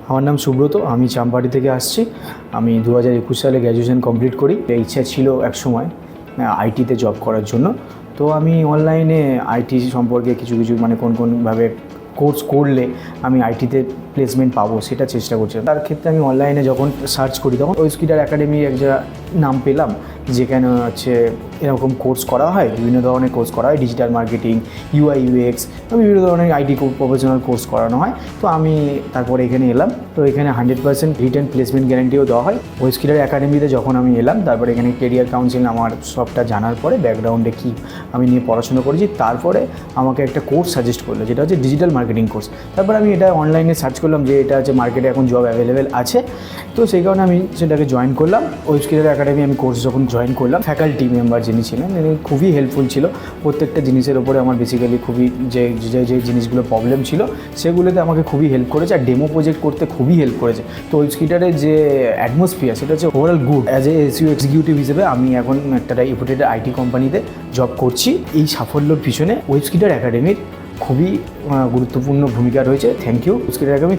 আমার নাম সুব্রত, আমি চাম্পাটি থেকে আসছি। আমি 2021 সালে গ্র্যাজুয়েশন কমপ্লিট করি। ইচ্ছা ছিল এক সময় আইটিতে জব করার জন্য। তো আমি অনলাইনে আইটি সম্পর্কে কিছু মানে কোনভাবে কোর্স করলে আমি আইটিতে প্লেসমেন্ট পাবো সেটা চেষ্টা করছিলাম। তার ক্ষেত্রে আমি অনলাইনে যখন সার্চ করি তখন ওয়েবস্কিটার একাডেমি একটা নাম পেলাম, যেখানে এরকম কোর্স করা হয়, বিভিন্ন ধরনের কোর্স করা হয়, ডিজিটাল মার্কেটিং, ইউআই ইউএক্স, বিভিন্ন ধরনের আইটি প্রফেশনাল কোর্স করানো হয়। তো আমি তারপরে এখানে এলাম। তো এখানে 100% রিটেন প্লেসমেন্ট গ্যারান্টিও দেওয়া হয়। ওয়েবস্কিটার একাডেমিতে যখন আমি এলাম, তারপরে এখানে কেরিয়ার কাউন্সিল আমার সবটা জানার পরে ব্যাকগ্রাউন্ডে কী আমি নিয়ে পড়াশোনা করেছি, তারপরে আমাকে একটা কোর্স সাজেস্ট করলো, যেটা হচ্ছে ডিজিটাল মার্কেটিং কোর্স। তারপর আমি এটা অনলাইনে সার্চ করলাম যে এটা হচ্ছে মার্কেটে এখন জব অ্যাভেলেবেল আছে। তো সেই কারণে আমি সেটাকে জয়েন করলাম। ওয়েবস্কিটার একাডেমি আমি কোর্স যখন জয়েন করলাম, ফ্যাকাল্টি মেম্বার যিনি ছিলেন তিনি খুবই হেল্পফুল ছিল। প্রত্যেকটা জিনিসের ওপরে আমার বেসিক্যালি খুবই যে জিনিসগুলো প্রবলেম ছিল সেগুলোতে আমাকে খুবই হেল্প করেছে, আর ডেমো প্রজেক্ট করতে খুবই হেল্প করেছে। তো ওয়েবস্কিটারের যে অ্যাটমসফিয়ার সেটা হচ্ছে overall good. As a SEO executive হিসেবে আমি এখন একটা রেপুটেড আইটি কোম্পানিতে জব করছি। এই সাফল্যের পিছনে ওয়েবস্কিটার একাডেমির খুবই গুরুত্বপূর্ণ ভূমিকা রয়েছে। Thank you Webskitter academy.